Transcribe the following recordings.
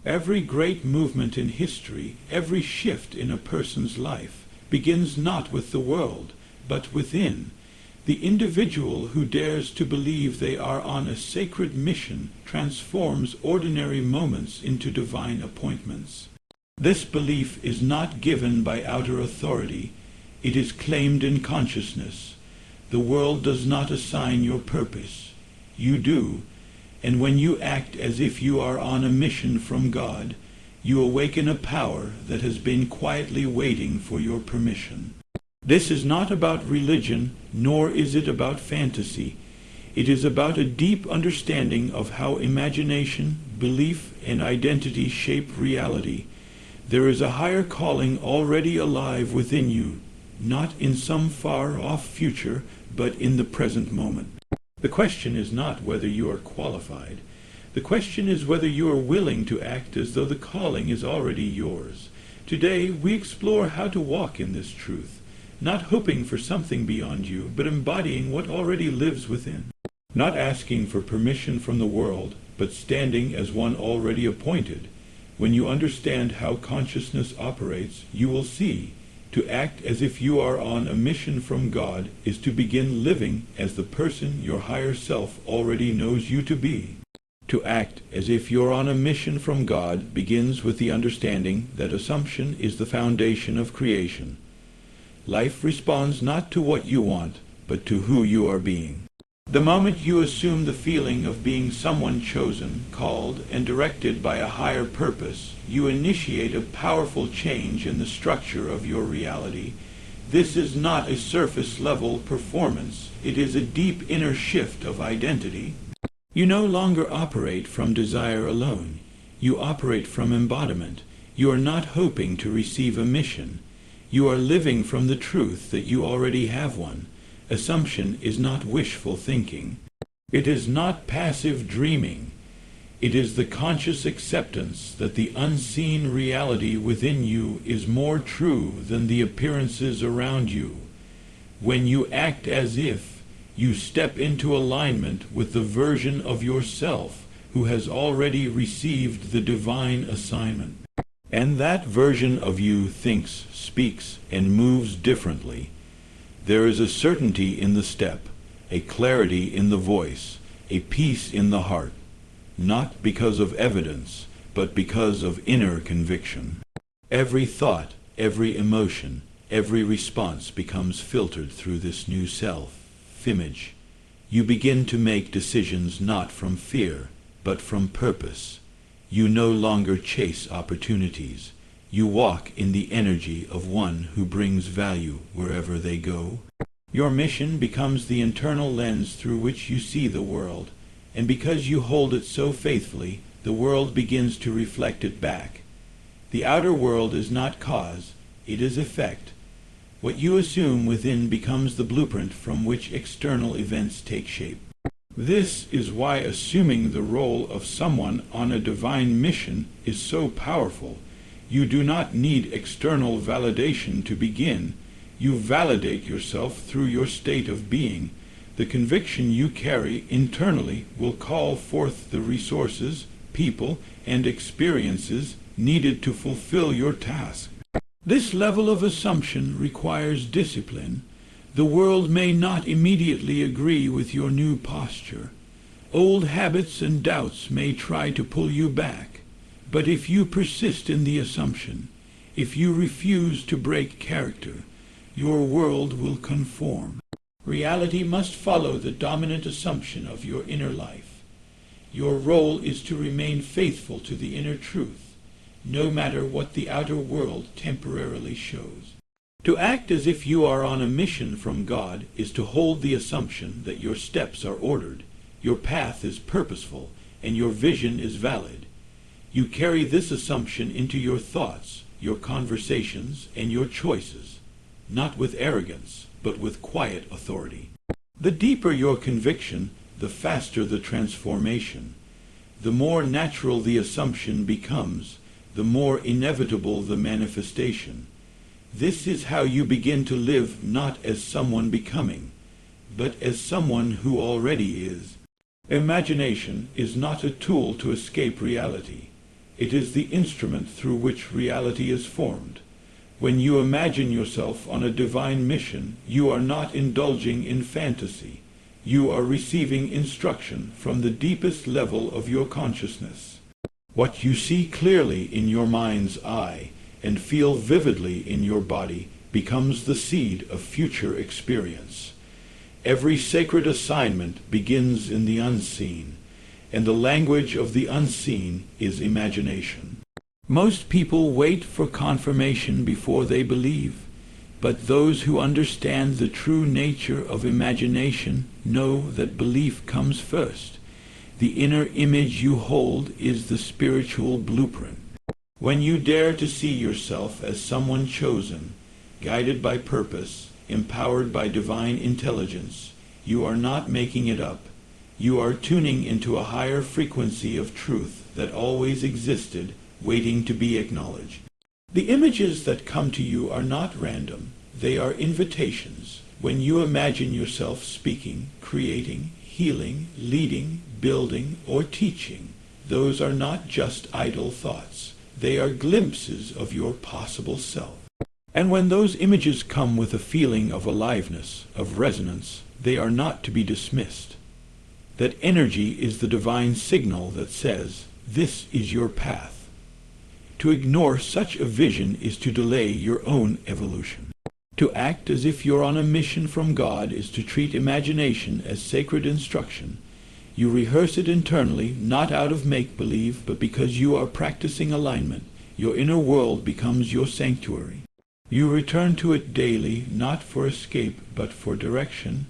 Every great movement in history, every shift in a person's life, begins not with the world, but within. The individual who dares to believe they are on a sacred mission transforms ordinary moments into divine appointments. This belief is not given by outer authority. It is claimed in consciousness. The world does not assign your purpose. You do. And when you act as if you are on a mission from God, you awaken a power that has been quietly waiting for your permission. This is not about religion, nor is it about fantasy. It is about a deep understanding of how imagination, belief, and identity shape reality. There is a higher calling already alive within you, not in some far-off future, but in the present moment. The question is not whether you are qualified. The question is whether you are willing to act as though the calling is already yours. Today, we explore how to walk in this truth, not hoping for something beyond you, but embodying what already lives within. Not asking for permission from the world, but standing as one already appointed. When you understand how consciousness operates, you will see. To act as if you are on a mission from God is to begin living as the person your higher self already knows you to be. To act as if you're on a mission from God begins with the understanding that assumption is the foundation of creation. Life responds not to what you want, but to who you are being. The moment you assume the feeling of being someone chosen, called, and directed by a higher purpose, you initiate a powerful change in the structure of your reality. This is not a surface-level performance. It is a deep inner shift of identity. You no longer operate from desire alone. You operate from embodiment. You are not hoping to receive a mission. You are living from the truth that you already have one. Assumption is not wishful thinking. It is not passive dreaming. It is the conscious acceptance that the unseen reality within you is more true than the appearances around you. When you act as if, you step into alignment with the version of yourself who has already received the divine assignment. And that version of you thinks, speaks, and moves differently. There is a certainty in the step, a clarity in the voice, a peace in the heart, not because of evidence, but because of inner conviction. Every thought, every emotion, every response becomes filtered through this new self-image. You begin to make decisions not from fear, but from purpose. You no longer chase opportunities. You walk in the energy of one who brings value wherever they go. Your mission becomes the internal lens through which you see the world, and because you hold it so faithfully, the world begins to reflect it back. The outer world is not cause, it is effect. What you assume within becomes the blueprint from which external events take shape. This is why assuming the role of someone on a divine mission is so powerful. You do not need external validation to begin. You validate yourself through your state of being. The conviction you carry internally will call forth the resources, people, and experiences needed to fulfill your task. This level of assumption requires discipline. The world may not immediately agree with your new posture. Old habits and doubts may try to pull you back. But if you persist in the assumption, if you refuse to break character, your world will conform. Reality must follow the dominant assumption of your inner life. Your role is to remain faithful to the inner truth, no matter what the outer world temporarily shows. To act as if you are on a mission from God is to hold the assumption that your steps are ordered, your path is purposeful, and your vision is valid. You carry this assumption into your thoughts, your conversations, and your choices, not with arrogance, but with quiet authority. The deeper your conviction, the faster the transformation. The more natural the assumption becomes, the more inevitable the manifestation. This is how you begin to live not as someone becoming, but as someone who already is. Imagination is not a tool to escape reality. It is the instrument through which reality is formed. When you imagine yourself on a divine mission, you are not indulging in fantasy. You are receiving instruction from the deepest level of your consciousness. What you see clearly in your mind's eye and feel vividly in your body becomes the seed of future experience. Every sacred assignment begins in the unseen, and the language of the unseen is imagination. Most people wait for confirmation before they believe, but those who understand the true nature of imagination know that belief comes first. The inner image you hold is the spiritual blueprint. When you dare to see yourself as someone chosen, guided by purpose, empowered by divine intelligence, you are not making it up. You are tuning into a higher frequency of truth that always existed, waiting to be acknowledged. The images that come to you are not random. They are invitations. When you imagine yourself speaking, creating, healing, leading, building, or teaching, those are not just idle thoughts. They are glimpses of your possible self. And when those images come with a feeling of aliveness, of resonance, they are not to be dismissed. That energy is the divine signal that says, this is your path. To ignore such a vision is to delay your own evolution. To act as if you're on a mission from God is to treat imagination as sacred instruction. You rehearse it internally, not out of make-believe, but because you are practicing alignment. Your inner world becomes your sanctuary. You return to it daily, not for escape, but for direction.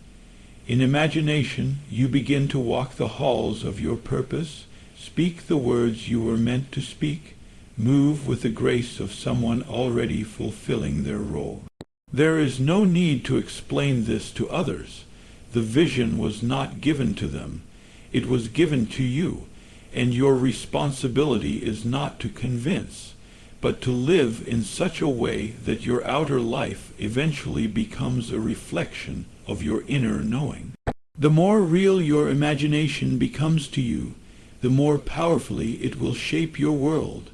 In imagination, you begin to walk the halls of your purpose, speak the words you were meant to speak, move with the grace of someone already fulfilling their role. There is no need to explain this to others. The vision was not given to them. It was given to you, and your responsibility is not to convince, but to live in such a way that your outer life eventually becomes a reflection of your inner knowing. The more real your imagination becomes to you, the more powerfully it will shape your world.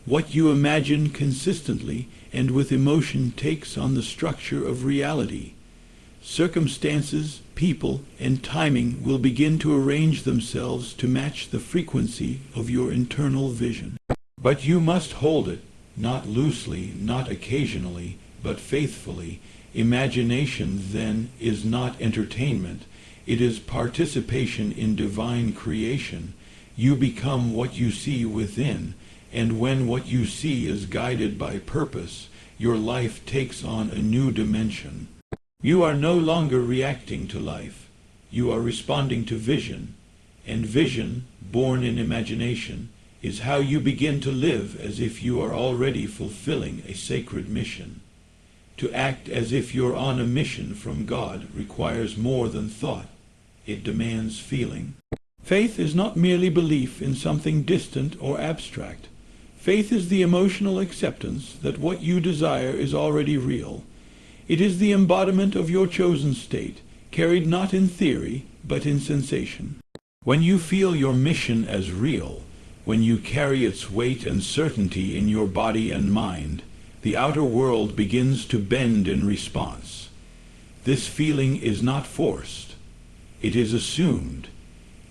What you imagine consistently and with emotion takes on the structure of reality. Circumstances, people, and timing will begin to arrange themselves to match the frequency of your internal vision. But you must hold it, not loosely, not occasionally, but faithfully. Imagination, then, is not entertainment. It is participation in divine creation. You become what you see within, and when what you see is guided by purpose, your life takes on a new dimension. You are no longer reacting to life. You are responding to vision, and vision, born in imagination, is how you begin to live as if you are already fulfilling a sacred mission. To act as if you're on a mission from God requires more than thought. It demands feeling. Faith is not merely belief in something distant or abstract. Faith is the emotional acceptance that what you desire is already real. It is the embodiment of your chosen state, carried not in theory, but in sensation. When you feel your mission as real, when you carry its weight and certainty in your body and mind, the outer world begins to bend in response. This feeling is not forced. It is assumed.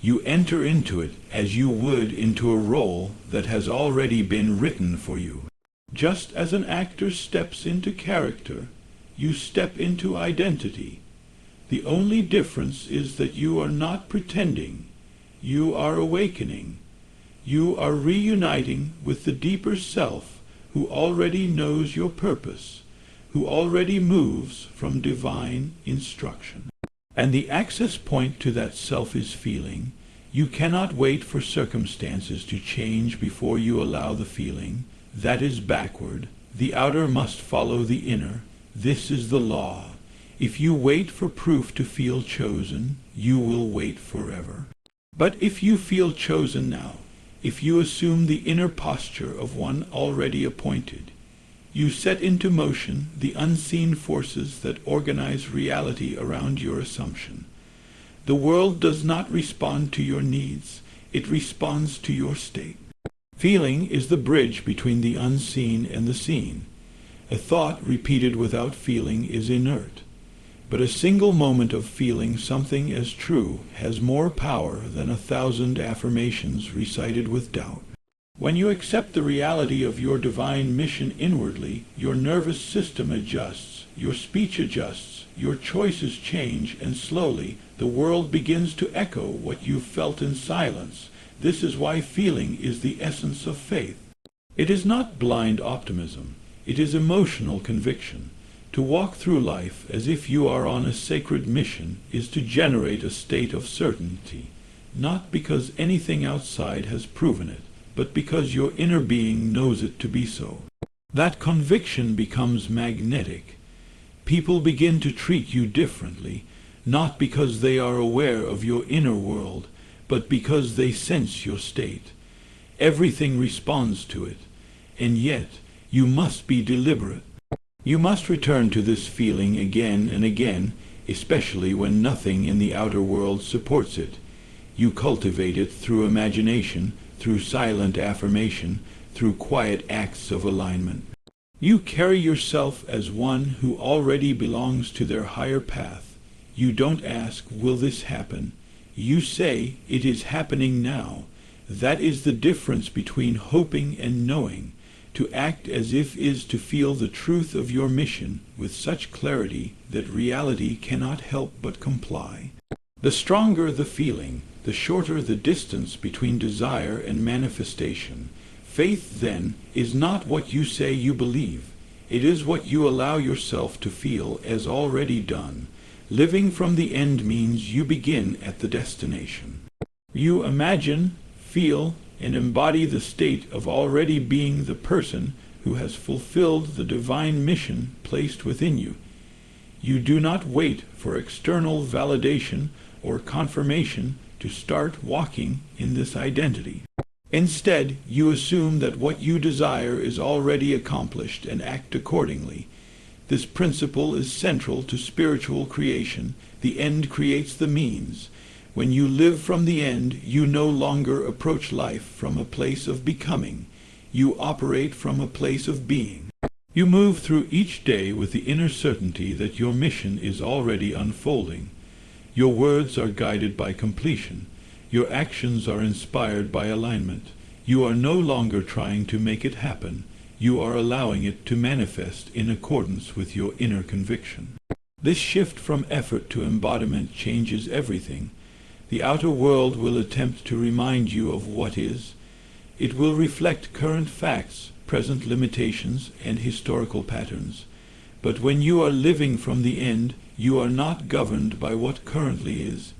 You enter into it as you would into a role that has already been written for you. Just as an actor steps into character, you step into identity. The only difference is that you are not pretending. You are awakening. You are reuniting with the deeper self who already knows your purpose, who already moves from divine instruction. And the access point to that self is feeling. You cannot wait for circumstances to change before you allow the feeling. That is backward. The outer must follow the inner. This is the law. If you wait for proof to feel chosen, you will wait forever. But if you feel chosen now, if you assume the inner posture of one already appointed, you set into motion the unseen forces that organize reality around your assumption. The world does not respond to your needs. It responds to your state. Feeling is the bridge between the unseen and the seen. A thought repeated without feeling is inert. But a single moment of feeling something as true has more power than 1,000 affirmations recited with doubt. When you accept the reality of your divine mission inwardly, your nervous system adjusts, your speech adjusts, your choices change, and slowly the world begins to echo what you felt in silence. This is why feeling is the essence of faith. It is not blind optimism. It is emotional conviction. To walk through life as if you are on a sacred mission is to generate a state of certainty, not because anything outside has proven it, but because your inner being knows it to be so. That conviction becomes magnetic. People begin to treat you differently, not because they are aware of your inner world, but because they sense your state. Everything responds to it, and yet you must be deliberate. You must return to this feeling again and again, especially when nothing in the outer world supports it. You cultivate it through imagination, through silent affirmation, through quiet acts of alignment. You carry yourself as one who already belongs to their higher path. You don't ask, will this happen? You say, it is happening now. That is the difference between hoping and knowing. To act as if is to feel the truth of your mission with such clarity that reality cannot help but comply. The stronger the feeling, the shorter the distance between desire and manifestation. Faith, then, is not what you say you believe. It is what you allow yourself to feel as already done. Living from the end means you begin at the destination. You imagine, feel, and embody the state of already being the person who has fulfilled the divine mission placed within you. You do not wait for external validation or confirmation to start walking in this identity. Instead, you assume that what you desire is already accomplished and act accordingly. This principle is central to spiritual creation. The end creates the means. When you live from the end, you no longer approach life from a place of becoming. You operate from a place of being. You move through each day with the inner certainty that your mission is already unfolding. Your words are guided by completion. Your actions are inspired by alignment. You are no longer trying to make it happen. You are allowing it to manifest in accordance with your inner conviction. This shift from effort to embodiment changes everything. The outer world will attempt to remind you of what is. It will reflect current facts, present limitations, and historical patterns. But when you are living from the end, you are not governed by what currently is.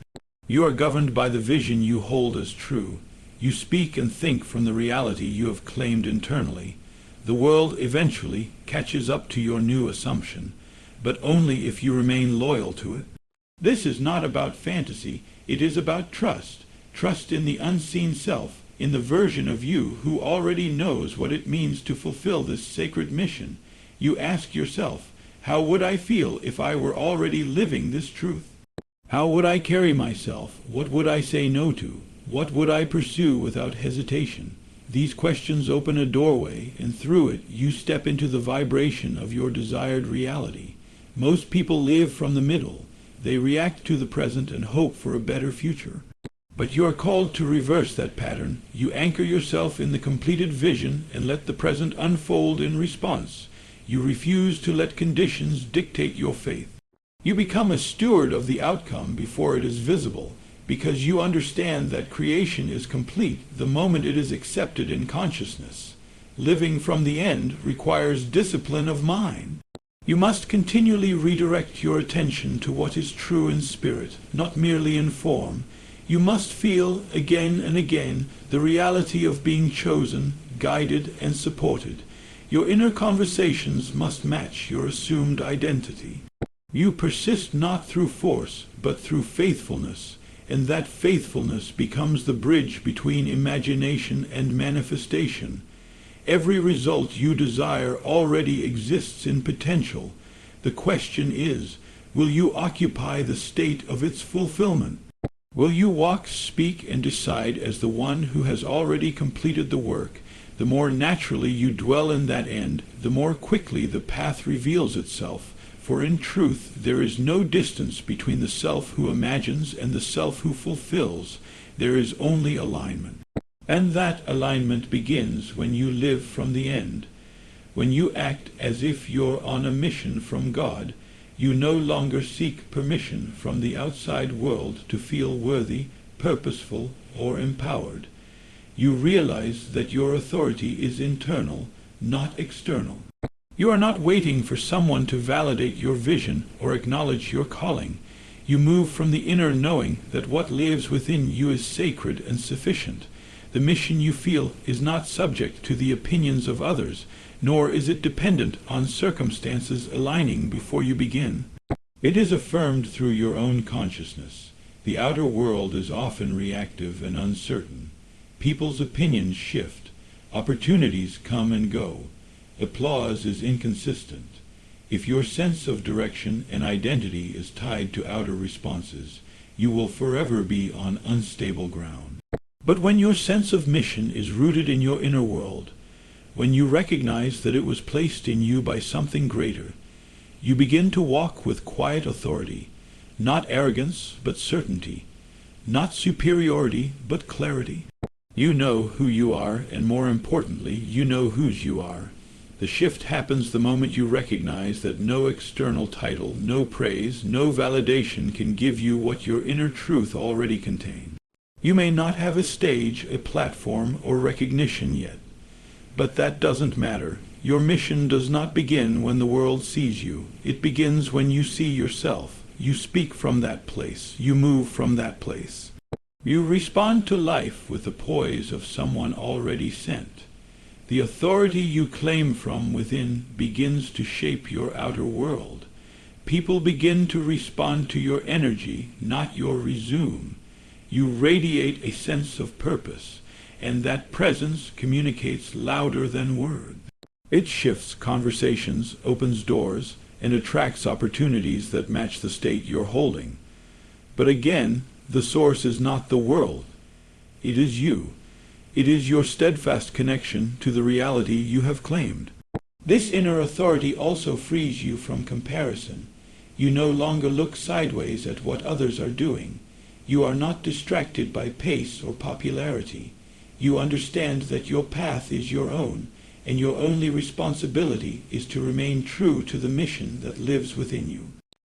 You are governed by the vision you hold as true. You speak and think from the reality you have claimed internally. The world eventually catches up to your new assumption, but only if you remain loyal to it. This is not about fantasy. It is about trust. Trust in the unseen self, in the version of you who already knows what it means to fulfill this sacred mission. You ask yourself, how would I feel if I were already living this truth? How would I carry myself? What would I say no to? What would I pursue without hesitation? These questions open a doorway, and through it you step into the vibration of your desired reality. Most people live from the middle. They react to the present and hope for a better future. But you are called to reverse that pattern. You anchor yourself in the completed vision and let the present unfold in response. You refuse to let conditions dictate your faith. You become a steward of the outcome before it is visible, because you understand that creation is complete the moment it is accepted in consciousness. Living from the end requires discipline of mind. You must continually redirect your attention to what is true in spirit, not merely in form. You must feel again and again the reality of being chosen, guided, and supported. Your inner conversations must match your assumed identity. You persist not through force, but through faithfulness, and that faithfulness becomes the bridge between imagination and manifestation. Every result you desire already exists in potential. The question is, will you occupy the state of its fulfillment? Will you walk, speak, and decide as the one who has already completed the work, The more naturally you dwell in that end, the more quickly the path reveals itself, for in truth there is no distance between the self who imagines and the self who fulfills. There is only alignment. And that alignment begins when you live from the end. When you act as if you're on a mission from God, you no longer seek permission from the outside world to feel worthy, purposeful, or empowered. You realize that your authority is internal, not external. You are not waiting for someone to validate your vision or acknowledge your calling. You move from the inner knowing that what lives within you is sacred and sufficient. The mission you feel is not subject to the opinions of others, nor is it dependent on circumstances aligning before you begin. It is affirmed through your own consciousness. The outer world is often reactive and uncertain. People's opinions shift. Opportunities come and go. Applause is inconsistent. If your sense of direction and identity is tied to outer responses, you will forever be on unstable ground. But when your sense of mission is rooted in your inner world, when you recognize that it was placed in you by something greater, you begin to walk with quiet authority, not arrogance but certainty, not superiority but clarity. You know who you are, and more importantly, you know whose you are. The shift happens the moment you recognize that no external title, no praise, no validation can give you what your inner truth already contains. You may not have a stage, a platform, or recognition yet. But that doesn't matter. Your mission does not begin when the world sees you. It begins when you see yourself. You speak from that place. You move from that place. You respond to life with the poise of someone already sent. The authority you claim from within begins to shape your outer world. People begin to respond to your energy, not your resume. You radiate a sense of purpose, and that presence communicates louder than words. It shifts conversations, opens doors, and attracts opportunities that match the state you're holding. But again, the source is not the world. It is you. It is your steadfast connection to the reality you have claimed. This inner authority also frees you from comparison. You no longer look sideways at what others are doing. You are not distracted by pace or popularity. You understand that your path is your own, and your only responsibility is to remain true to the mission that lives within you.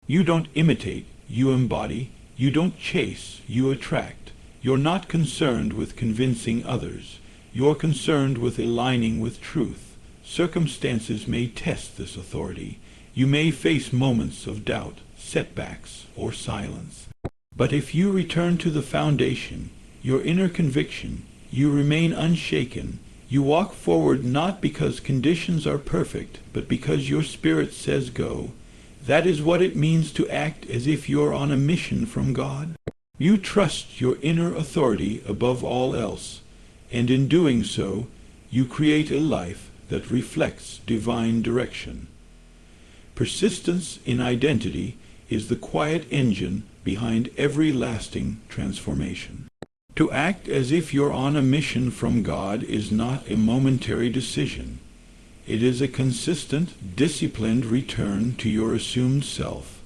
You don't imitate, you embody. You don't chase, you attract. You're not concerned with convincing others. You're concerned with aligning with truth. Circumstances may test this authority. You may face moments of doubt, setbacks, or silence. But if you return to the foundation, your inner conviction, you remain unshaken. You walk forward not because conditions are perfect, but because your spirit says go. That is what it means to act as if you're on a mission from God. You trust your inner authority above all else, and in doing so, you create a life that reflects divine direction. Persistence in identity is the quiet engine behind every lasting transformation. To act as if you're on a mission from God is not a momentary decision. It is a consistent, disciplined return to your assumed self.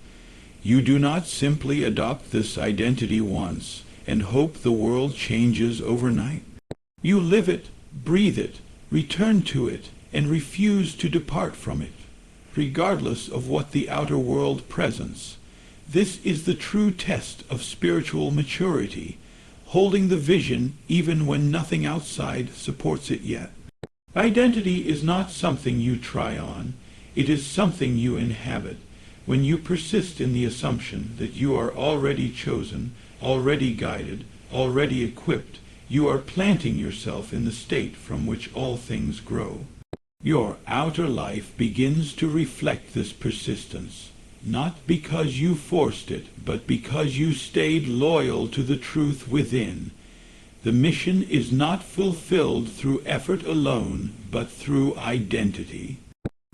You do not simply adopt this identity once and hope the world changes overnight. You live it, breathe it, return to it, and refuse to depart from it, regardless of what the outer world presents. This is the true test of spiritual maturity, holding the vision even when nothing outside supports it yet. Identity is not something you try on. It is something you inhabit. When you persist in the assumption that you are already chosen, already guided, already equipped, you are planting yourself in the state from which all things grow. Your outer life begins to reflect this persistence, not because you forced it, but because you stayed loyal to the truth within. The mission is not fulfilled through effort alone, but through identity.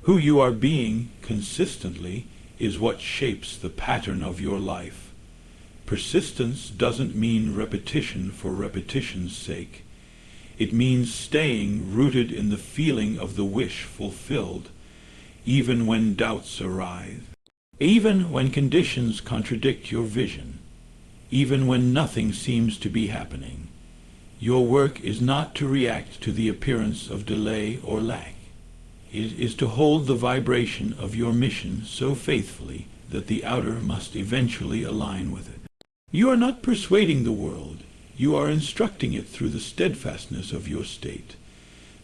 Who you are being consistently is what shapes the pattern of your life. Persistence doesn't mean repetition for repetition's sake. It means staying rooted in the feeling of the wish fulfilled, even when doubts arise, even when conditions contradict your vision, even when nothing seems to be happening. Your work is not to react to the appearance of delay or lack. It is to hold the vibration of your mission so faithfully that the outer must eventually align with it. You are not persuading the world. You are instructing it through the steadfastness of your state.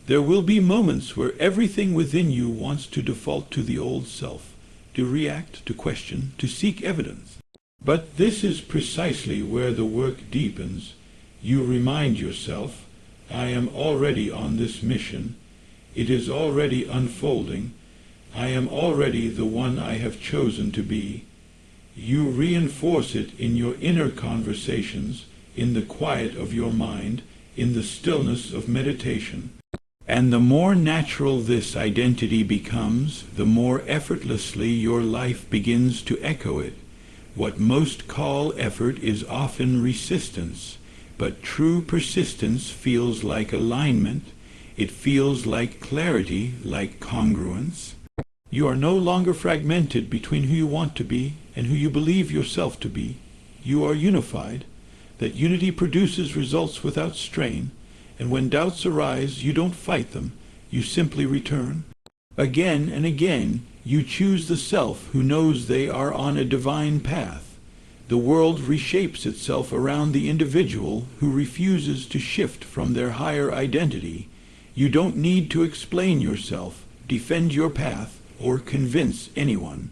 There will be moments where everything within you wants to default to the old self, to react, to question, to seek evidence. But this is precisely where the work deepens. You remind yourself, I am already on this mission. It is already unfolding. I am already the one I have chosen to be. You reinforce it in your inner conversations, in the quiet of your mind, in the stillness of meditation. And the more natural this identity becomes, the more effortlessly your life begins to echo it. What most call effort is often resistance, but true persistence feels like alignment. It feels like clarity, like congruence. You are no longer fragmented between who you want to be and who you believe yourself to be. You are unified. That unity produces results without strain, and when doubts arise, you don't fight them. You simply return. Again and again, you choose the self who knows they are on a divine path. The world reshapes itself around the individual who refuses to shift from their higher identity. You don't need to explain yourself, defend your path, or convince anyone.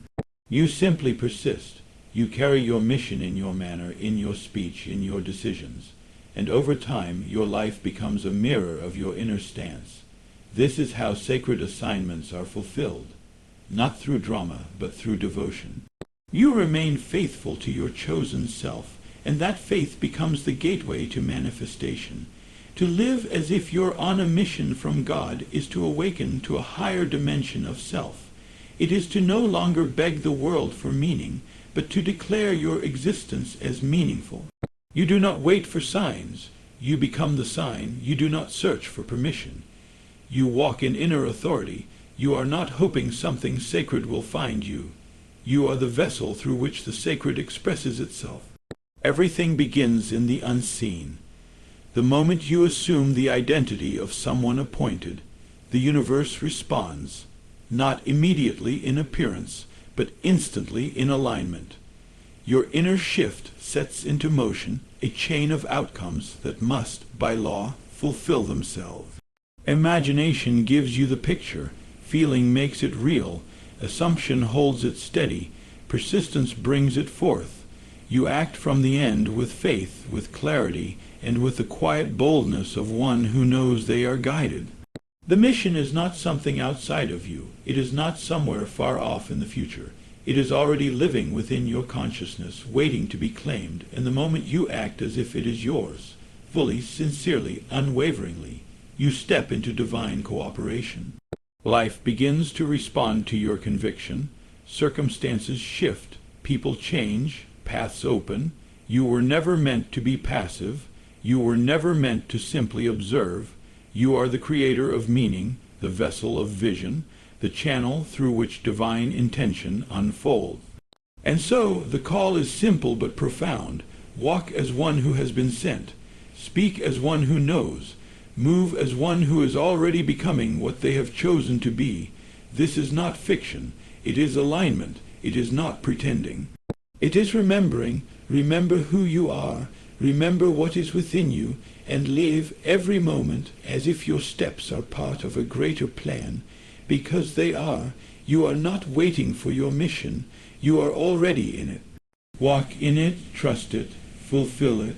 You simply persist. You carry your mission in your manner, in your speech, in your decisions. And over time, your life becomes a mirror of your inner stance. This is how sacred assignments are fulfilled. Not through drama, but through devotion. You remain faithful to your chosen self, and that faith becomes the gateway to manifestation. To live as if you're on a mission from God is to awaken to a higher dimension of self. It is to no longer beg the world for meaning, but to declare your existence as meaningful. You do not wait for signs. You become the sign. You do not search for permission. You walk in inner authority. You are not hoping something sacred will find you. You are the vessel through which the sacred expresses itself. Everything begins in the unseen. The moment you assume the identity of someone appointed, the universe responds, not immediately in appearance, but instantly in alignment. Your inner shift sets into motion a chain of outcomes that must, by law, fulfill themselves. Imagination gives you the picture, feeling makes it real, assumption holds it steady, persistence brings it forth. You act from the end with faith, with clarity, and with the quiet boldness of one who knows they are guided. The mission is not something outside of you. It is not somewhere far off in the future. It is already living within your consciousness, waiting to be claimed, and the moment you act as if it is yours, fully, sincerely, unwaveringly, you step into divine cooperation. Life begins to respond to your conviction. Circumstances shift, people change, paths open. You were never meant to be passive. You were never meant to simply observe. You are the creator of meaning, the vessel of vision, the channel through which divine intention unfolds. And so the call is simple but profound. Walk as one who has been sent. Speak as one who knows. Move as one who is already becoming what they have chosen to be. This is not fiction. It is alignment. It is not pretending. It is remembering. Remember who you are. Remember what is within you, and live every moment as if your steps are part of a greater plan. Because they are, you are not waiting for your mission. You are already in it. Walk in it, trust it, fulfill it,